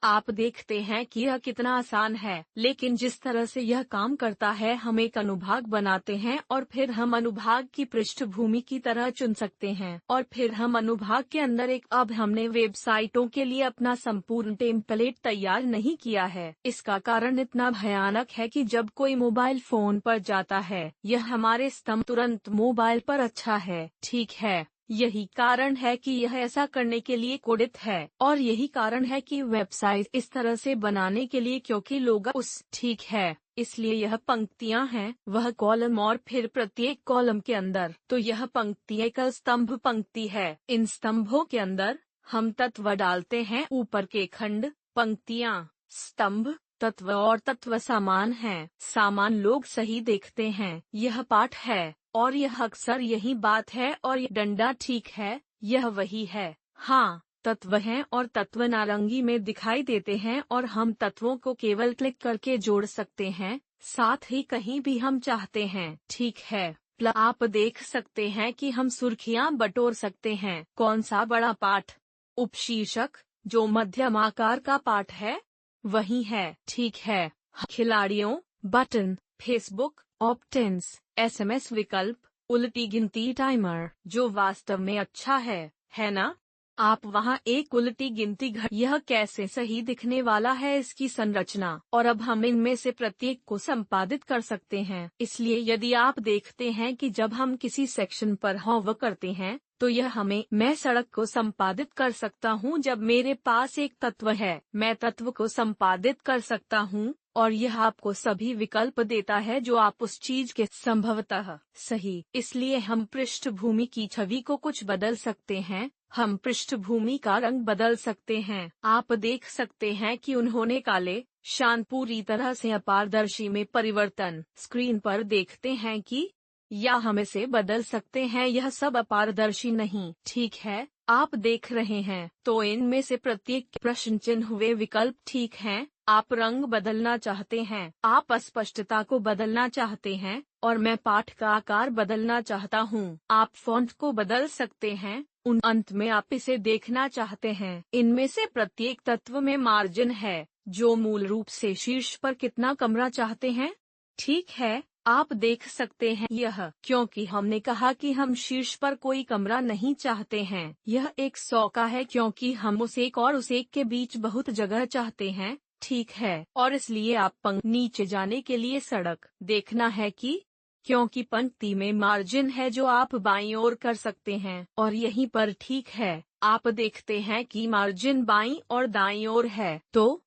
आप देखते हैं कि यह कितना आसान है, लेकिन जिस तरह से यह काम करता है, हम एक अनुभाग बनाते हैं और फिर हम अनुभाग की पृष्ठभूमि की तरह चुन सकते हैं और फिर हम अनुभाग के अंदर अब हमने वेबसाइटों के लिए अपना संपूर्ण टेम्पलेट तैयार नहीं किया है। इसका कारण इतना भयानक है कि जब कोई मोबाइल फोन पर जाता है, यह हमारे स्तंभ तुरंत मोबाइल पर अच्छा है, ठीक है। यही कारण है कि यह ऐसा करने के लिए कोडित है और यही कारण है कि वेबसाइट इस तरह से बनाने के लिए, क्योंकि लोग ठीक है। इसलिए यह पंक्तियां हैं, वह कॉलम और फिर प्रत्येक कॉलम के अंदर तो यह पंक्ति एक स्तंभ पंक्ति है। इन स्तंभों के अंदर हम तत्व डालते हैं, ऊपर के खंड, पंक्तियां, स्तंभ, तत्व और तत्व समान हैं। सामान लोग सही देखते हैं। यह पाठ है और यह अक्सर यही बात है और यह डंडा ठीक है, यह वही है। हाँ, तत्व हैं और तत्व नारंगी में दिखाई देते हैं और हम तत्वों को केवल क्लिक करके जोड़ सकते हैं, साथ ही कहीं भी हम चाहते हैं, ठीक है। आप देख सकते हैं कि हम सुर्खियां बटोर सकते हैं। कौन सा बड़ा पाठ? उपशीर्षक, जो मध्यम आकार का पाठ है, वही है, ठीक है। खिलाड़ियों, बटन, फेसबुक, ऑप्टेंस, एसएमएस विकल्प, उल्टी गिनती टाइमर, जो वास्तव में अच्छा है ना? आप वहां एक उल्टी गिनती यह कैसे सही दिखने वाला है इसकी संरचना, और अब हम इनमें से प्रत्येक को संपादित कर सकते हैं। इसलिए यदि आप देखते हैं कि जब हम किसी सेक्शन पर होवर करते हैं, तो यह मैं सड़क को संपादित कर सकता हूं। जब मेरे पास एक तत्व है, मैं तत्व को संपादित कर सकता हूं और यह आपको सभी विकल्प देता है जो आप उस चीज के संभवतः सही। इसलिए हम पृष्ठभूमि की छवि को कुछ बदल सकते हैं, हम पृष्ठभूमि का रंग बदल सकते हैं। आप देख सकते हैं कि उन्होंने काले शांत पूरी तरह से अपारदर्शी में परिवर्तन स्क्रीन पर देखते हैं कि या हम इसे बदल सकते हैं, यह सब अपारदर्शी नहीं, ठीक है। आप देख रहे हैं, तो इनमें से प्रत्येक प्रश्न चिन्ह हुए विकल्प ठीक हैं। आप रंग बदलना चाहते हैं, आप स्पष्टता को बदलना चाहते हैं और मैं पाठ का आकार बदलना चाहता हूँ। आप फॉन्ट को बदल सकते हैं, उन अंत में आप इसे देखना चाहते हैं। इनमें से प्रत्येक तत्व में मार्जिन है, जो मूल रूप से शीर्ष पर कितना कमरा चाहते हैं, ठीक है। आप देख सकते हैं यह क्योंकि हमने कहा कि हम शीर्ष पर कोई कमरा नहीं चाहते हैं। यह एक 100 का है क्योंकि हम उस एक और उस एक के बीच बहुत जगह चाहते हैं, ठीक है। और इसलिए आप पंक्ति नीचे जाने के लिए सड़क देखना है कि क्योंकि पंक्ति में मार्जिन है जो आप बाईं ओर कर सकते हैं और यहीं पर ठीक है। आप देखते हैं कि मार्जिन बाईं और दाईं ओर है, तो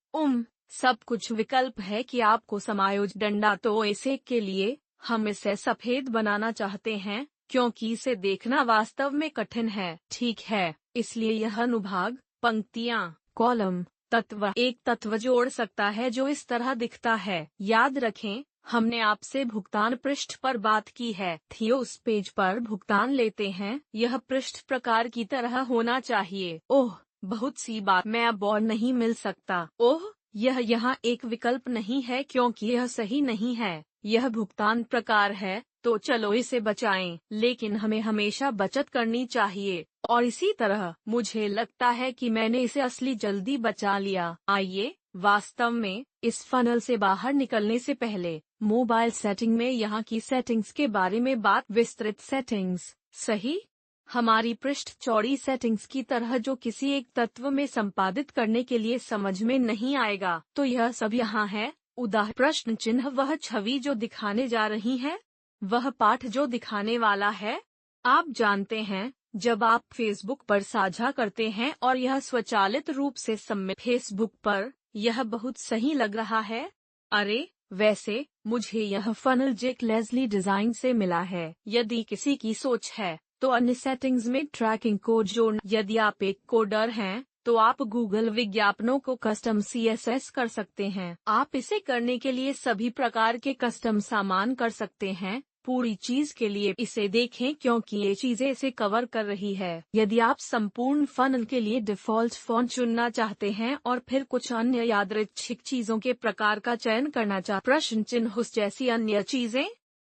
सब कुछ विकल्प है कि आपको समायोजित डंडा। तो इसे के लिए हम इसे सफेद बनाना चाहते हैं क्योंकि इसे देखना वास्तव में कठिन है, ठीक है। इसलिए यह अनुभाग, पंक्तियां, कॉलम, तत्व एक तत्व जोड़ सकता है जो इस तरह दिखता है। याद रखें, हमने आपसे भुगतान पृष्ठ पर बात की है। थियोस पेज पर भुगतान लेते हैं, यह पृष्ठ प्रकार की तरह होना चाहिए। ओह, बहुत सी बार मैं अब और नहीं मिल सकता। ओह, यह यहाँ एक विकल्प नहीं है क्योंकि यह सही नहीं है। यह भुगतान प्रकार है, तो चलो इसे बचाएं। लेकिन हमें हमेशा बचत करनी चाहिए और इसी तरह मुझे लगता है कि मैंने इसे असली जल्दी बचा लिया। आइए, वास्तव में इस फनल से बाहर निकलने से पहले मोबाइल सेटिंग में यहाँ की सेटिंग्स के बारे में बात। विस्तृत सेटिंग्स, सही। हमारी पृष्ठ चौड़ी सेटिंग्स की तरह जो किसी एक तत्व में संपादित करने के लिए समझ में नहीं आएगा, तो यह सब यहाँ है। उदाहरण प्रश्न चिन्ह वह छवि जो दिखाने जा रही है, वह पाठ जो दिखाने वाला है। आप जानते हैं, जब आप फेसबुक पर साझा करते हैं और यह स्वचालित रूप से सम्मिलित फेसबुक पर, यह बहुत सही लग रहा है। अरे, वैसे मुझे यह फनल जेक लेस्ली डिजाइन से मिला है। यदि किसी की सोच है तो अन्य सेटिंग्स में ट्रैकिंग कोड जोड़ना। यदि आप एक कोडर हैं, तो आप गूगल विज्ञापनों को कस्टम सीएसएस कर सकते हैं। आप इसे करने के लिए सभी प्रकार के कस्टम सामान कर सकते हैं। पूरी चीज के लिए इसे देखें क्योंकि ये चीजें इसे कवर कर रही है। यदि आप संपूर्ण फनल के लिए डिफ़ॉल्ट फॉन्ट चुनना चाहते हैं और फिर कुछ अन्य यादृच्छिक चीजों के प्रकार का चयन करना चाहते, प्रश्न चिन्ह जैसी अन्य चीजें,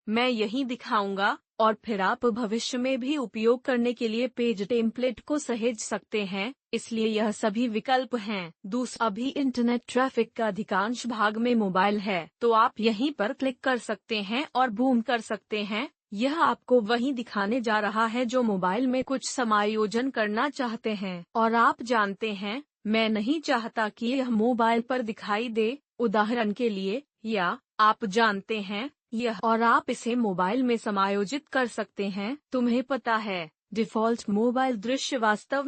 मैं यही दिखाऊंगा और फिर आप भविष्य में भी उपयोग करने के लिए पेज टेम्पलेट को सहेज सकते हैं। इसलिए यह सभी विकल्प हैं। दूसरा, अभी इंटरनेट ट्रैफिक का अधिकांश भाग में मोबाइल है, तो आप यहीं पर क्लिक कर सकते हैं और बूम कर सकते हैं। यह आपको वही दिखाने जा रहा है जो मोबाइल में कुछ समायोजन करना चाहते हैं। और आप जानते हैं, मैं नहीं चाहता कि यह मोबाइल पर दिखाई दे, उदाहरण के लिए, या आप जानते हैं यह, और आप इसे मोबाइल में समायोजित कर सकते हैं। तुम्हें पता है, डिफ़ॉल्ट मोबाइल दृश्य वास्तव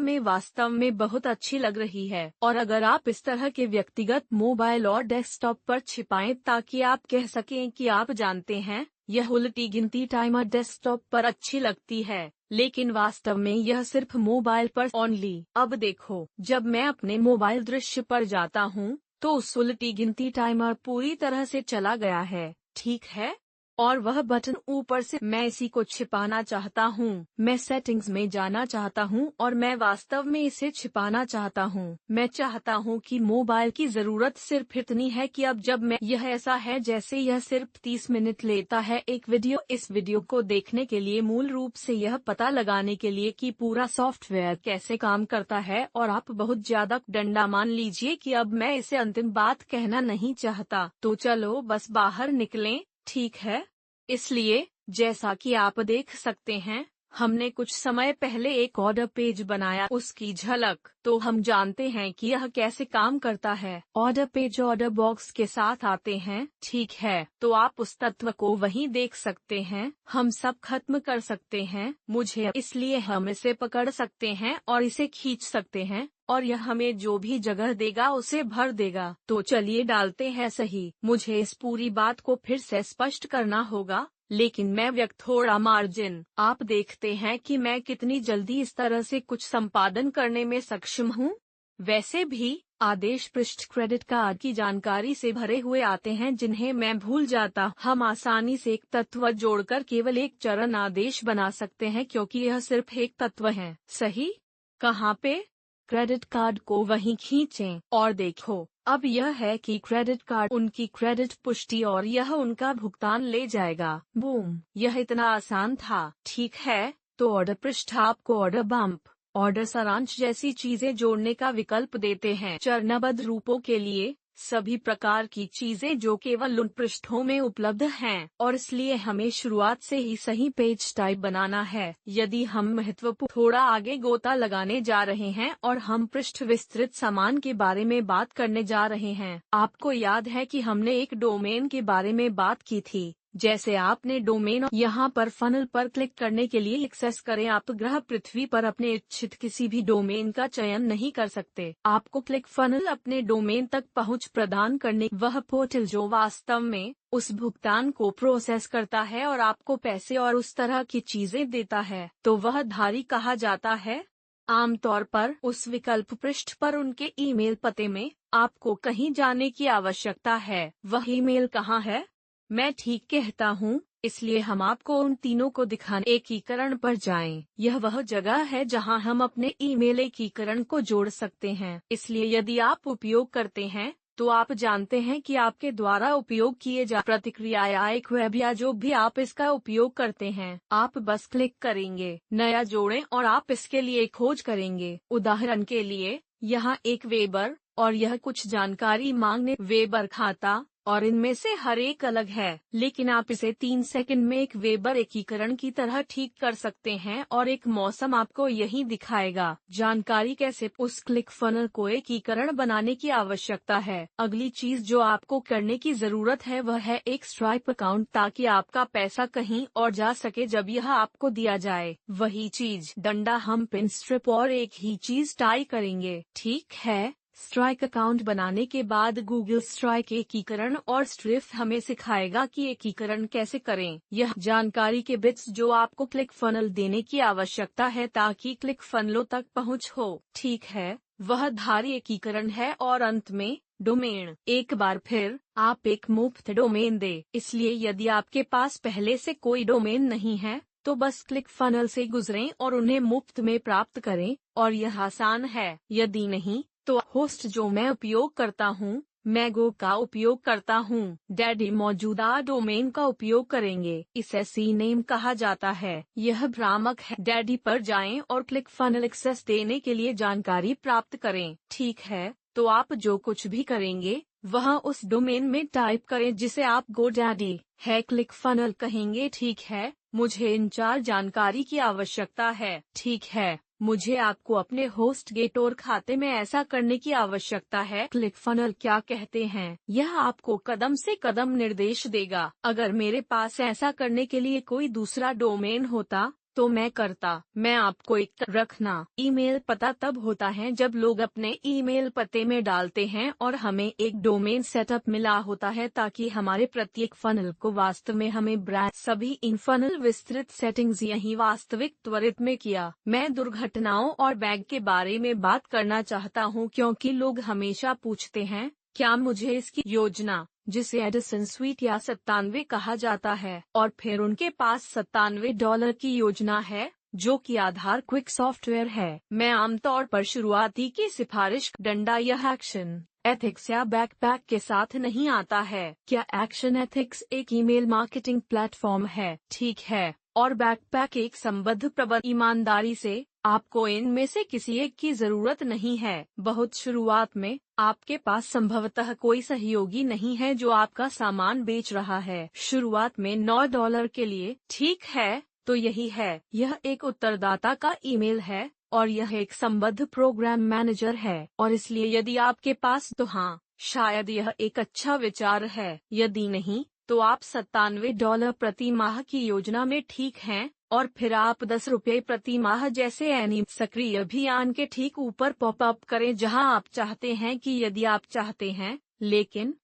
में बहुत अच्छी लग रही है। और अगर आप इस तरह के व्यक्तिगत मोबाइल और डेस्कटॉप पर छिपाएं ताकि आप कह सकें कि आप जानते हैं, यह उल्टी गिनती टाइमर डेस्कटॉप पर अच्छी लगती है, लेकिन वास्तव में यह सिर्फ मोबाइल पर ओनली। अब देखो, जब मैं अपने मोबाइल दृश्य पर जाता हूँ, तो उस उल्टी गिनती टाइमर पूरी तरह से चला गया है, ठीक है? और वह बटन ऊपर से, मैं इसी को छिपाना चाहता हूँ। मैं सेटिंग्स में जाना चाहता हूँ और मैं वास्तव में इसे छिपाना चाहता हूँ। मैं चाहता हूँ कि मोबाइल की जरूरत सिर्फ इतनी है कि अब जब मैं, यह ऐसा है जैसे यह सिर्फ 30 मिनट लेता है एक वीडियो। इस वीडियो को देखने के लिए मूल रूप से यह पता लगाने के लिए कि पूरा सॉफ्टवेयर कैसे काम करता है, और आप बहुत ज्यादा डंडा मान लीजिए कि अब मैं इसे अंतिम बात कहना नहीं चाहता, तो चलो बस बाहर निकलें, ठीक है? इसलिए, जैसा कि आप देख सकते हैं, हमने कुछ समय पहले एक ऑर्डर पेज बनाया, उसकी झलक। तो हम जानते हैं कि यह कैसे काम करता है। ऑर्डर पेज ऑर्डर बॉक्स के साथ आते हैं, ठीक है? तो आप उस तत्व को वहीं देख सकते हैं। हम सब खत्म कर सकते हैं मुझे, इसलिए हम इसे पकड़ सकते हैं और इसे खींच सकते हैं, और यह हमें जो भी जगह देगा उसे भर देगा। तो चलिए डालते हैं सही। मुझे इस पूरी बात को फिर से स्पष्ट करना होगा, लेकिन मैं व्यक्त थोड़ा मार्जिन। आप देखते हैं कि मैं कितनी जल्दी इस तरह से कुछ संपादन करने में सक्षम हूँ। वैसे भी आदेश पृष्ठ क्रेडिट कार्ड की जानकारी से भरे हुए आते हैं जिन्हें मैं भूल जाता। हम आसानी से एक तत्व जोड़कर केवल एक चरण आदेश बना सकते हैं क्योंकि यह सिर्फ एक तत्व है, सही? कहाँ पे? क्रेडिट कार्ड को वहीं खींचें और देखो, अब यह है कि क्रेडिट कार्ड उनकी क्रेडिट पुष्टि और यह उनका भुगतान ले जाएगा। बूम, यह इतना आसान था, ठीक है? तो ऑर्डर पृष्ठ आपको ऑर्डर बम्प, ऑर्डर सारांश जैसी चीजें जोड़ने का विकल्प देते हैं। चरणबद्ध रूपों के लिए सभी प्रकार की चीजें जो केवल उन पृष्ठों में उपलब्ध हैं, और इसलिए हमें शुरुआत से ही सही पेज टाइप बनाना है। यदि हम महत्वपूर्ण थोड़ा आगे गोता लगाने जा रहे हैं और हम पृष्ठ विस्तृत सामान के बारे में बात करने जा रहे हैं। आपको याद है कि हमने एक डोमेन के बारे में बात की थी। जैसे आपने डोमेन, यहाँ पर फनल पर क्लिक करने के लिए एक्सेस करें। आप ग्रह पृथ्वी पर अपने इच्छित किसी भी डोमेन का चयन नहीं कर सकते। आपको क्लिक फनल अपने डोमेन तक पहुँच प्रदान करने, वह पोर्टल जो वास्तव में उस भुगतान को प्रोसेस करता है और आपको पैसे और उस तरह की चीजें देता है, तो वह धारी कहा जाता है। आमतौर पर उस विकल्प पृष्ठ पर उनके ईमेल पते में आपको कहीं जाने की आवश्यकता है। वह ईमेल कहाँ है? मैं ठीक कहता हूँ, इसलिए हम आपको उन तीनों को दिखाने एकीकरण पर जाएं। यह वह जगह है जहां हम अपने ईमेल एकीकरण को जोड़ सकते हैं। इसलिए यदि आप उपयोग करते हैं, तो आप जानते हैं कि आपके द्वारा उपयोग किए जा प्रतिक्रिया या एक वेब या जो भी आप इसका उपयोग करते हैं, आप बस क्लिक करेंगे, नया जोड़ें और आप इसके लिए खोज करेंगे। उदाहरण के लिए, यहाँ एक वेबर, और यह कुछ जानकारी मांगने वेबर खाता, और इनमें से हर एक अलग है, लेकिन आप इसे 3 सेकंड में एक वेबर एकीकरण की तरह ठीक कर सकते हैं और एक मौसम आपको यही दिखाएगा। जानकारी कैसे? उस क्लिक फनल को एकीकरण बनाने की आवश्यकता है। अगली चीज जो आपको करने की जरूरत है वह है एक स्ट्राइप अकाउंट, ताकि आपका पैसा कहीं और जा सके जब यह आपको दिया जाए। वही चीज डंडा, हम पिन स्ट्रिप और एक ही चीज टाई करेंगे, ठीक है? स्ट्राइक अकाउंट बनाने के बाद गूगल स्ट्राइक एकीकरण और स्ट्रिप हमें सिखाएगा कि एकीकरण कैसे करें। यह जानकारी के बिट्स जो आपको क्लिक फनल देने की आवश्यकता है ताकि क्लिक फनलों तक पहुंच हो, ठीक है? वह धारी एकीकरण है। और अंत में डोमेन। एक बार फिर आप एक मुफ्त डोमेन दे, इसलिए यदि आपके पास पहले से कोई डोमेन नहीं है, तो बस क्लिक फनल से गुजरें और उन्हें मुफ्त में प्राप्त करें, और यह आसान है। यदि नहीं, तो होस्ट जो मैं उपयोग करता हूँ, मैं गो का उपयोग करता हूँ। डैडी मौजूदा डोमेन का उपयोग करेंगे। इसे CNAME कहा जाता है। यह भ्रामक है। डैडी पर जाएं और क्लिक फनल एक्सेस देने के लिए जानकारी प्राप्त करें। ठीक है, तो आप जो कुछ भी करेंगे वह उस डोमेन में टाइप करें जिसे आप GoDaddy है क्लिक फनल कहेंगे। ठीक है, मुझे इन 4 जानकारी की आवश्यकता है। ठीक है, मुझे आपको अपने होस्ट गेटोर खाते में ऐसा करने की आवश्यकता है। क्लिक फनल क्या कहते हैं, यह आपको कदम से कदम निर्देश देगा। अगर मेरे पास ऐसा करने के लिए कोई दूसरा डोमेन होता तो मैं करता। मैं आपको एक रखना ईमेल पता तब होता है जब लोग अपने ईमेल पते में डालते हैं और हमें एक डोमेन सेटअप मिला होता है ताकि हमारे प्रत्येक फनल को वास्तव में हमें ब्रांड सभी इन फनल विस्तृत सेटिंग्स यही वास्तविक त्वरित में किया। मैं दुर्घटनाओं और बैग के बारे में बात करना चाहता हूं क्योंकि लोग हमेशा पूछते हैं क्या मुझे इसकी योजना, जिसे एडिसन स्वीट या 97 कहा जाता है, और फिर उनके पास $97 की योजना है जो कि आधार क्विक सॉफ्टवेयर है। मैं आमतौर पर शुरुआती की सिफारिश डंडा या एक्शन एथिक्स या बैकपैक के साथ नहीं आता है। क्या एक्शन एथिक्स एक ईमेल मार्केटिंग प्लेटफॉर्म है? ठीक है, और बैकपैक एक संबद्ध प्रबंध। ईमानदारी से आपको इनमें से किसी एक की जरूरत नहीं है। बहुत शुरुआत में आपके पास संभवतः कोई सहयोगी नहीं है जो आपका सामान बेच रहा है। शुरुआत में $9 के लिए। ठीक है, तो यही है। यह एक उत्तरदाता का ईमेल है और यह एक संबद्ध प्रोग्राम मैनेजर है, और इसलिए यदि आपके पास तो हाँ, शायद यह एक अच्छा विचार है। यदि नहीं तो आप $97 प्रति माह की योजना में ठीक हैं, और फिर आप ₹10 प्रति माह जैसे एनी सक्रिय अभियान के ठीक ऊपर पॉपअप करें जहां आप चाहते हैं कि यदि आप चाहते हैं। लेकिन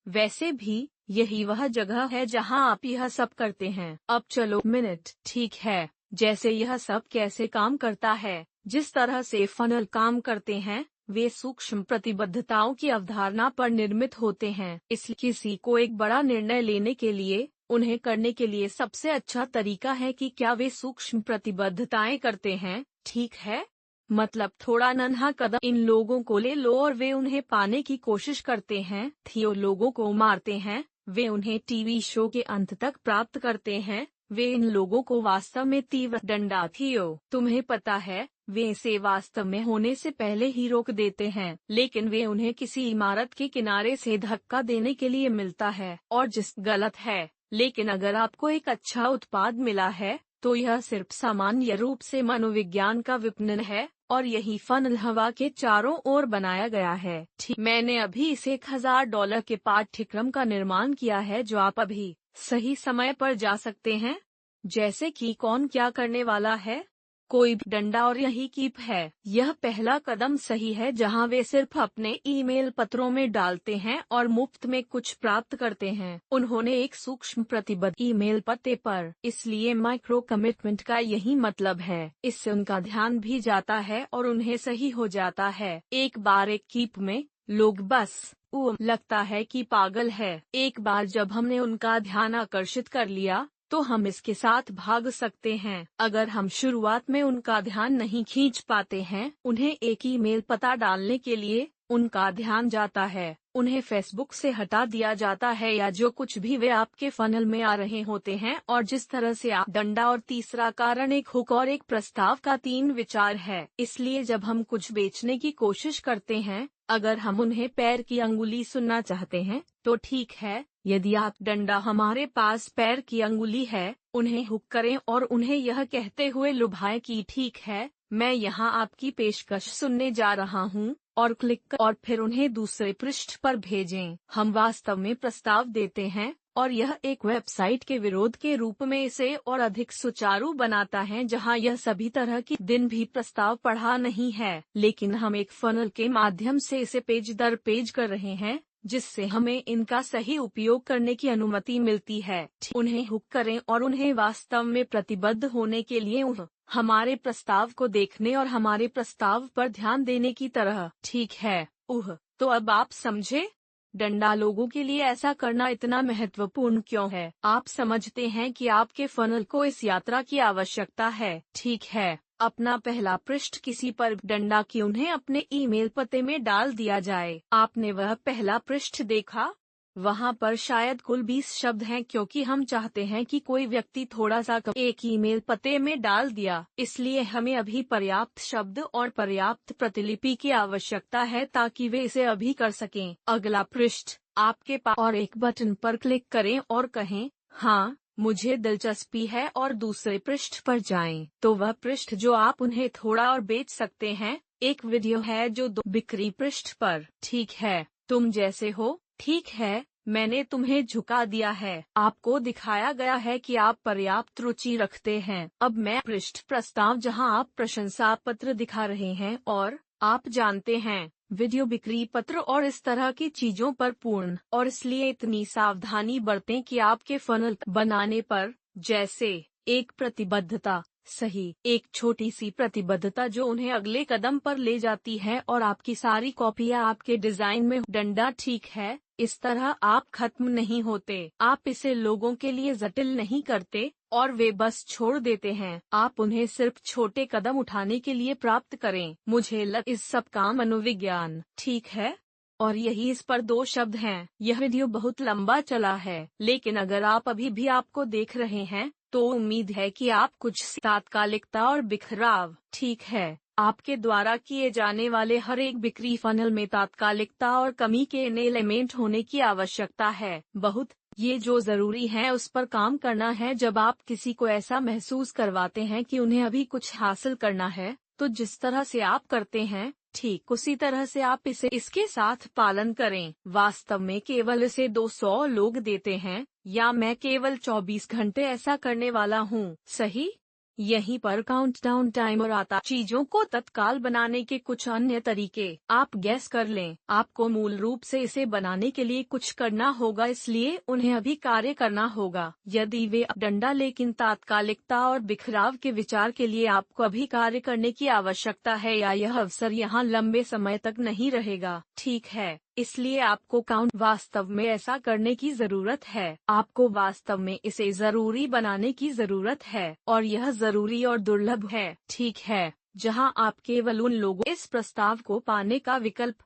वैसे भी यही वह जगह है जहां आप यह सब करते हैं। अब चलो मिनट। ठीक है, जैसे यह सब कैसे काम करता है, जिस तरह से फनल काम करते हैं वे सूक्ष्म प्रतिबद्धताओं की अवधारणा पर निर्मित होते हैं। इसलिए किसी को एक बड़ा निर्णय लेने के लिए उन्हें करने के लिए सबसे अच्छा तरीका है कि क्या वे सूक्ष्म प्रतिबद्धताएं करते हैं। ठीक है, मतलब थोड़ा नन्हा कदम। इन लोगों को ले लो और वे उन्हें पाने की कोशिश करते हैं। थियो लोगों को मारते हैं, वे उन्हें टीवी शो के अंत तक प्राप्त करते हैं। वे इन लोगों को वास्तव में तीव्र डंडा थियो, तुम्हें पता है, वे इसे वास्तव में होने से पहले ही रोक देते हैं, लेकिन वे उन्हें किसी इमारत के किनारे से धक्का देने के लिए मिलता है, और जिस गलत है। लेकिन अगर आपको एक अच्छा उत्पाद मिला है तो यह सिर्फ सामान्य रूप से मनोविज्ञान का विपणन है, और यही फनल हवा के चारों ओर बनाया गया है। ठीक, मैंने अभी इस $1000 के पाठ्यक्रम का निर्माण किया है जो आप अभी सही समय पर जा सकते हैं। जैसे कि कौन क्या करने वाला है, कोई भी डंडा, और यही कीप है। यह पहला कदम सही है जहां वे सिर्फ अपने ईमेल पत्रों में डालते हैं और मुफ्त में कुछ प्राप्त करते हैं। उन्होंने एक सूक्ष्म प्रतिबद्ध ईमेल पते पर, इसलिए माइक्रो कमिटमेंट का यही मतलब है। इससे उनका ध्यान भी जाता है और उन्हें सही हो जाता है। एक बार एक कीप में लोग बस लगता है कि पागल है। एक बार जब हमने उनका ध्यान आकर्षित कर लिया तो हम इसके साथ भाग सकते हैं। अगर हम शुरुआत में उनका ध्यान नहीं खींच पाते हैं, उन्हें एक ईमेल पता डालने के लिए उनका ध्यान जाता है, उन्हें फेसबुक से हटा दिया जाता है या जो कुछ भी वे आपके फनल में आ रहे होते हैं, और जिस तरह से आप डंडा। और तीसरा कारण एक हुक और एक प्रस्ताव का 3 विचार है। इसलिए जब हम कुछ बेचने की कोशिश करते हैं, अगर हम उन्हें पैर की अंगुली सुनना चाहते हैं तो ठीक है, यदि आप डंडा हमारे पास पैर की अंगुली है, उन्हें हुक करें और उन्हें यह कहते हुए लुभाएं कि ठीक है, मैं यहाँ आपकी पेशकश सुनने जा रहा हूँ, और क्लिक और फिर उन्हें दूसरे पृष्ठ पर भेजें। हम वास्तव में प्रस्ताव देते हैं, और यह एक वेबसाइट के विरोध के रूप में इसे और अधिक सुचारू बनाता है जहां यह सभी तरह की दिन भी प्रस्ताव पढ़ा नहीं है, लेकिन हम एक फनल के माध्यम से इसे पेज दर पेज कर रहे हैं, जिससे हमें इनका सही उपयोग करने की अनुमति मिलती है। उन्हें हुक करें और उन्हें वास्तव में प्रतिबद्ध होने के लिए हमारे प्रस्ताव को देखने और हमारे प्रस्ताव पर ध्यान देने की तरह। ठीक है, तो अब आप समझे डंडा लोगों के लिए ऐसा करना इतना महत्वपूर्ण क्यों है। आप समझते हैं कि आपके फनल को इस यात्रा की आवश्यकता है। ठीक है, अपना पहला पृष्ठ किसी पर डंडा कि उन्हें अपने ईमेल पते में डाल दिया जाए। आपने वह पहला पृष्ठ देखा? वहाँ पर शायद कुल 20 शब्द हैं, क्योंकि हम चाहते हैं कि कोई व्यक्ति थोड़ा सा एक ईमेल पते में डाल दिया, इसलिए हमें अभी पर्याप्त शब्द और पर्याप्त प्रतिलिपि की आवश्यकता है ताकि वे इसे अभी कर सकें। अगला पृष्ठ आपके पास और एक बटन पर क्लिक करें और कहें, हाँ मुझे दिलचस्पी है, और दूसरे पृष्ठ पर जाएं। तो वह पृष्ठ जो आप उन्हें थोड़ा और बेच सकते हैं, एक वीडियो है जो 2 बिक्री पृष्ठ पर। ठीक है, तुम जैसे हो। ठीक है, मैंने तुम्हें झुका दिया है। आपको दिखाया गया है कि आप पर्याप्त रुचि रखते हैं। अब मैं पृष्ठ प्रस्ताव जहां आप प्रशंसा पत्र दिखा रहे हैं, और आप जानते हैं वीडियो बिक्री पत्र और इस तरह की चीजों पर पूर्ण, और इसलिए इतनी सावधानी बरतें कि आपके फनल बनाने पर, जैसे एक प्रतिबद्धता, सही, एक छोटी सी प्रतिबद्धता जो उन्हें अगले कदम पर ले जाती है, और आपकी सारी कॉपियां आपके डिजाइन में डंडा। ठीक है, इस तरह आप खत्म नहीं होते। आप इसे लोगों के लिए जटिल नहीं करते और वे बस छोड़ देते हैं। आप उन्हें सिर्फ छोटे कदम उठाने के लिए प्राप्त करें। मुझे इस सब का मनोविज्ञान। ठीक है, और यही इस पर 2 शब्द हैं। यह वीडियो बहुत लंबा चला है, लेकिन अगर आप अभी भी आपको देख रहे हैं तो उम्मीद है कि आप कुछ तात्कालिकता और बिखराव। ठीक है, आपके द्वारा किए जाने वाले हर एक बिक्री फनल में तात्कालिकता और कमी के इन एलिमेंट होने की आवश्यकता है। बहुत ये जो जरूरी है उस पर काम करना है। जब आप किसी को ऐसा महसूस करवाते हैं कि उन्हें अभी कुछ हासिल करना है, तो जिस तरह से आप करते हैं, ठीक उसी तरह से आप इसे इसके साथ पालन करें। वास्तव में केवल इसे 200 लोग देते हैं, या मैं केवल 24 घंटे ऐसा करने वाला हूँ। सही, यहीं पर काउंटडाउन टाइमर आता। चीजों को तत्काल बनाने के कुछ अन्य तरीके आप गैस कर लें। आपको मूल रूप से इसे बनाने के लिए कुछ करना होगा, इसलिए उन्हें अभी कार्य करना होगा। यदि वे डंडा, लेकिन तात्कालिकता और बिखराव के विचार के लिए आपको अभी कार्य करने की आवश्यकता है, या यह अवसर यहाँ लंबे समय तक नहीं रहेगा। ठीक है, इसलिए आपको वास्तव में ऐसा करने की जरूरत है। आपको वास्तव में इसे जरूरी बनाने की जरूरत है, और यह जरूरी और दुर्लभ है। ठीक है, जहां आप केवल उन लोगों इस प्रस्ताव को पाने का विकल्प,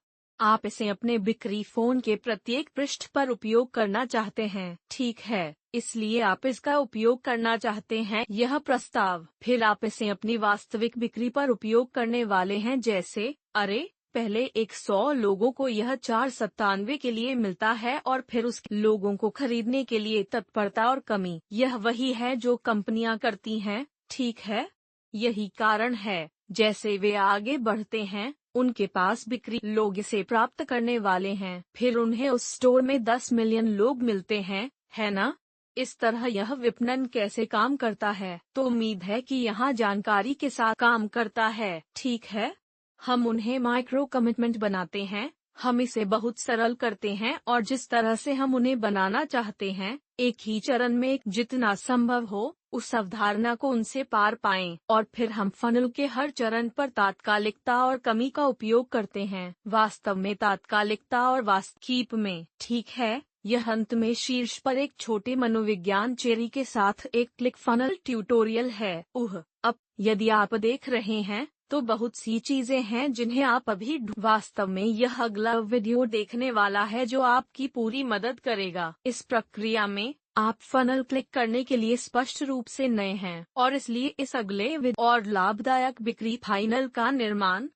आप इसे अपने बिक्री फोन के प्रत्येक पृष्ठ पर उपयोग करना चाहते हैं। ठीक है, इसलिए आप इसका उपयोग करना चाहते हैं यह प्रस्ताव। फिर आप इसे अपनी वास्तविक बिक्री पर उपयोग करने वाले हैं। जैसे, अरे पहले 100 लोगों को यह 497 के लिए मिलता है, और फिर उस लोगों को खरीदने के लिए तत्परता और कमी। यह वही है जो कंपनियां करती हैं। ठीक है, यही कारण है जैसे वे आगे बढ़ते हैं, उनके पास बिक्री लोग इसे प्राप्त करने वाले हैं, फिर उन्हें उस स्टोर में 10 मिलियन लोग मिलते हैं, है ना? इस तरह यह विपणन कैसे काम करता है, तो उम्मीद है कि यहाँ जानकारी के साथ काम करता है। ठीक है, हम उन्हें माइक्रो कमिटमेंट बनाते हैं, हम इसे बहुत सरल करते हैं, और जिस तरह से हम उन्हें बनाना चाहते हैं, एक ही चरण में जितना संभव हो उस अवधारणा को उनसे पार पाएं, और फिर हम फनल के हर चरण पर तात्कालिकता और कमी का उपयोग करते हैं। वास्तव में तात्कालिकता और वास्तविक में। ठीक है, यह अंत में शीर्ष पर एक छोटे मनोविज्ञान चेरी के साथ एक क्लिक फनल ट्यूटोरियल है। अब यदि आप देख रहे हैं तो बहुत सी चीजें हैं जिन्हें आप अभी वास्तव में यह अगला वीडियो देखने वाला है जो आपकी पूरी मदद करेगा। इस प्रक्रिया में आप फनल क्लिक करने के लिए स्पष्ट रूप से नए हैं, और इसलिए इस अगले और लाभदायक बिक्री फाइनल का निर्माण